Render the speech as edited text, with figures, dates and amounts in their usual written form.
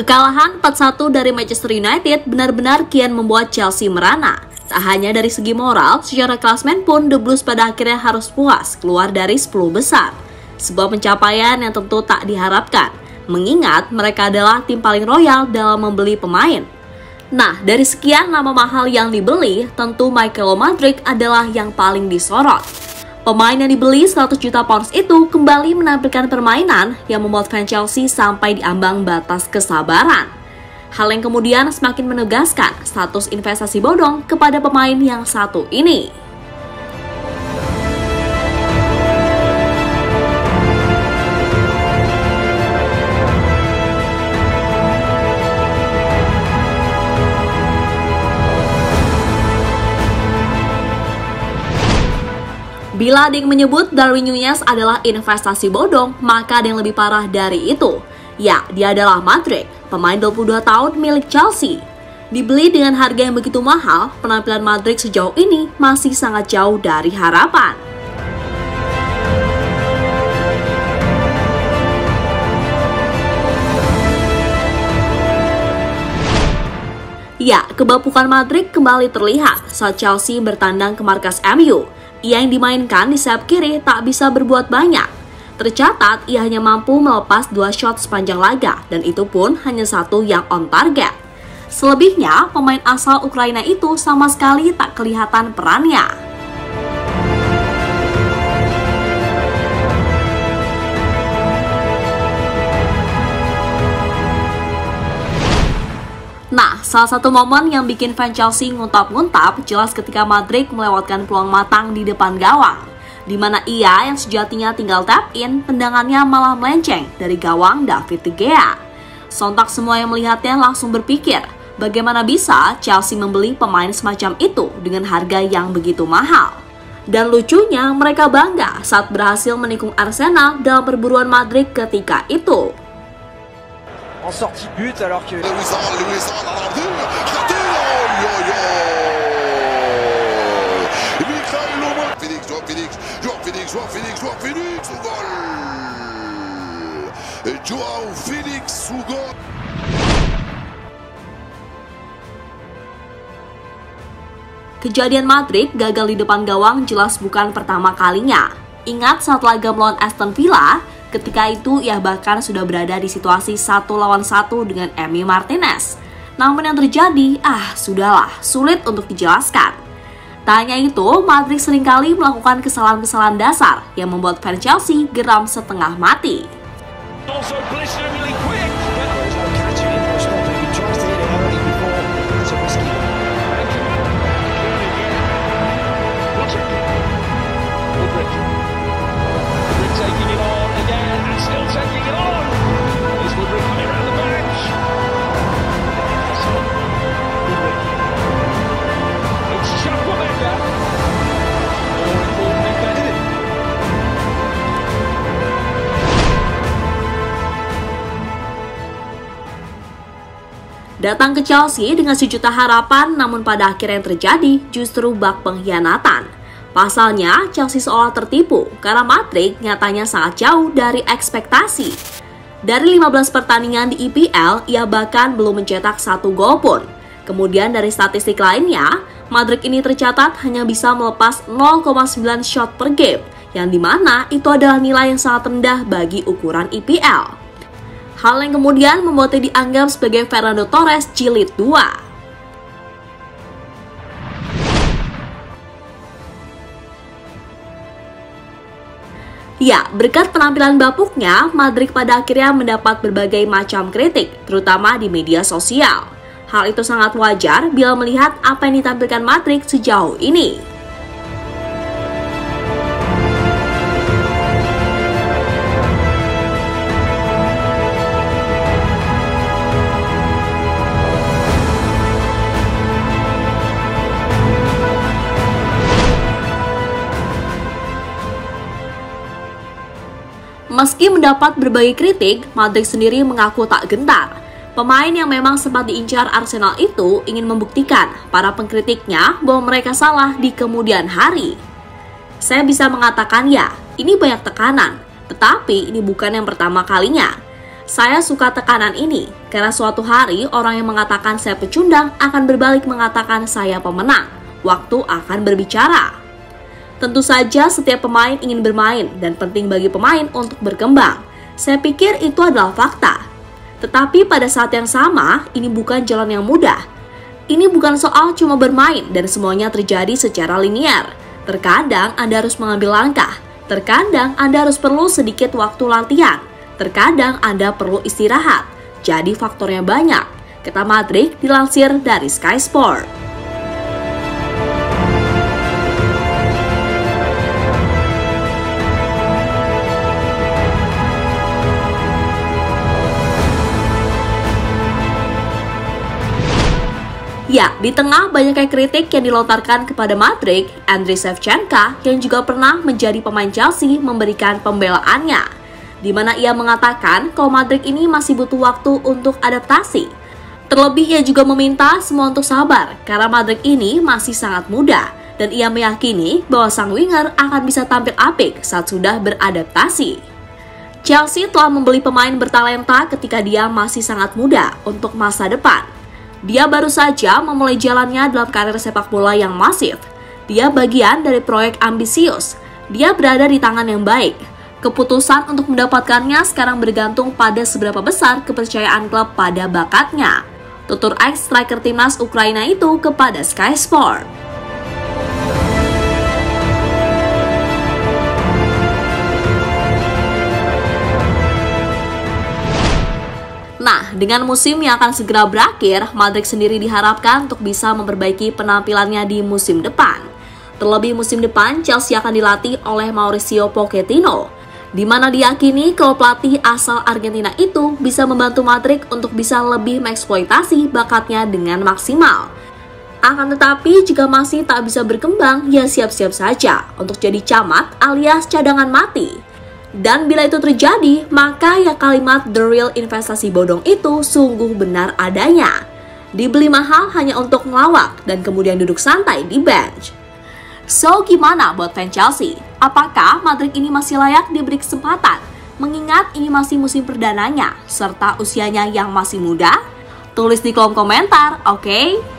Kekalahan 4-1 dari Manchester United benar-benar kian membuat Chelsea merana. Tak hanya dari segi moral, secara klasmen pun The Blues pada akhirnya harus puas keluar dari 10 besar. Sebuah pencapaian yang tentu tak diharapkan, mengingat mereka adalah tim paling royal dalam membeli pemain. Nah, dari sekian nama mahal yang dibeli, tentu Michael Mudryk adalah yang paling disorot. Pemain yang dibeli 100 juta pounds itu kembali menampilkan permainan yang membuat fans Chelsea sampai diambang batas kesabaran. Hal yang kemudian semakin menegaskan status investasi bodong kepada pemain yang satu ini. Bila ada yang menyebut Darwin Núñez adalah investasi bodong, maka ada yang lebih parah dari itu. Ya, dia adalah Mudryk, pemain 22 tahun milik Chelsea. Dibeli dengan harga yang begitu mahal, penampilan Mudryk sejauh ini masih sangat jauh dari harapan. Ya, kebapukan Mudryk kembali terlihat saat Chelsea bertandang ke markas MU. Ia yang dimainkan di sayap kiri tak bisa berbuat banyak. Tercatat, ia hanya mampu melepas 2 shot sepanjang laga, dan itu pun hanya 1 yang on target. Selebihnya, pemain asal Ukraina itu sama sekali tak kelihatan perannya. Nah, salah satu momen yang bikin fans Chelsea nguntap-nguntap jelas ketika Mudryk melewatkan peluang matang di depan gawang, di mana ia yang sejatinya tinggal tap in, tendangannya malah melenceng dari gawang David De Gea. Sontak semua yang melihatnya langsung berpikir, bagaimana bisa Chelsea membeli pemain semacam itu dengan harga yang begitu mahal. Dan lucunya, mereka bangga saat berhasil menikung Arsenal dalam perburuan Mudryk ketika itu. En sortie de but alors que Luis Enrique dans la rue, raté, Mikhail Oman, Joao Félix, au gol. Et Joao Félix au gol. Kejadian Mudryk gagal di depan gawang jelas bukan pertama kalinya. Ingat saat laga melawan Aston Villa, ketika itu ia bahkan sudah berada di situasi 1 lawan 1 dengan Emi Martinez. Namun yang terjadi, sudahlah, sulit untuk dijelaskan. Tak hanya itu, Mudryk seringkali melakukan kesalahan-kesalahan dasar yang membuat fans Chelsea geram setengah mati. Datang ke Chelsea dengan sejuta harapan, namun pada akhirnya yang terjadi justru bak pengkhianatan. Pasalnya, Chelsea seolah tertipu karena Mudryk nyatanya sangat jauh dari ekspektasi. Dari 15 pertandingan di EPL, ia bahkan belum mencetak 1 gol pun. Kemudian dari statistik lainnya, Mudryk ini tercatat hanya bisa melepas 0,9 shot per game, yang dimana itu adalah nilai yang sangat rendah bagi ukuran EPL. Hal yang kemudian membuatnya dianggap sebagai Fernando Torres jilid 2. Ya, berkat penampilan bapuknya, Mudryk pada akhirnya mendapat berbagai macam kritik, terutama di media sosial. Hal itu sangat wajar bila melihat apa yang ditampilkan Mudryk sejauh ini. Meski mendapat berbagai kritik, Mudryk sendiri mengaku tak gentar. Pemain yang memang sempat diincar Arsenal itu ingin membuktikan para pengkritiknya bahwa mereka salah di kemudian hari. Saya bisa mengatakan ya, ini banyak tekanan, tetapi ini bukan yang pertama kalinya. Saya suka tekanan ini, Karena suatu hari orang yang mengatakan saya pecundang akan berbalik mengatakan saya pemenang. Waktu akan berbicara. Tentu saja setiap pemain ingin bermain dan penting bagi pemain untuk berkembang. Saya pikir itu adalah fakta. Tetapi pada saat yang sama, ini bukan jalan yang mudah. Ini bukan soal cuma bermain dan semuanya terjadi secara linier. Terkadang Anda harus mengambil langkah. Terkadang Anda harus perlu sedikit waktu latihan. Terkadang Anda perlu istirahat. Jadi faktornya banyak, kata Madryk dilansir dari Sky Sport. Ya, di tengah banyaknya kritik yang dilontarkan kepada Madryk, Andriy Shevchenko yang juga pernah menjadi pemain Chelsea memberikan pembelaannya, di mana ia mengatakan kalau Madryk ini masih butuh waktu untuk adaptasi. Terlebih ia juga meminta semua untuk sabar karena Madryk ini masih sangat muda dan ia meyakini bahwa sang winger akan bisa tampil apik saat sudah beradaptasi. Chelsea telah membeli pemain bertalenta ketika dia masih sangat muda untuk masa depan. Dia baru saja memulai jalannya dalam karir sepak bola yang masif. Dia bagian dari proyek ambisius. Dia berada di tangan yang baik. Keputusan untuk mendapatkannya sekarang bergantung pada seberapa besar kepercayaan klub pada bakatnya. Tutur ex-striker timnas Ukraina itu kepada Sky Sport. Nah, dengan musim yang akan segera berakhir, Madryk sendiri diharapkan untuk bisa memperbaiki penampilannya di musim depan. Terlebih musim depan, Chelsea akan dilatih oleh Mauricio Pochettino, di mana diyakini kalau pelatih asal Argentina itu bisa membantu Madryk untuk bisa lebih mengeksploitasi bakatnya dengan maksimal. Akan tetapi jika masih tak bisa berkembang, ya siap-siap saja untuk jadi camat alias cadangan mati. Dan bila itu terjadi, maka ya kalimat the real investasi bodong itu sungguh benar adanya. Dibeli mahal hanya untuk ngelawak dan kemudian duduk santai di bench. So, gimana buat fans Chelsea? Apakah Madryk ini masih layak diberi kesempatan? Mengingat ini masih musim perdananya, serta usianya yang masih muda? Tulis di kolom komentar, oke?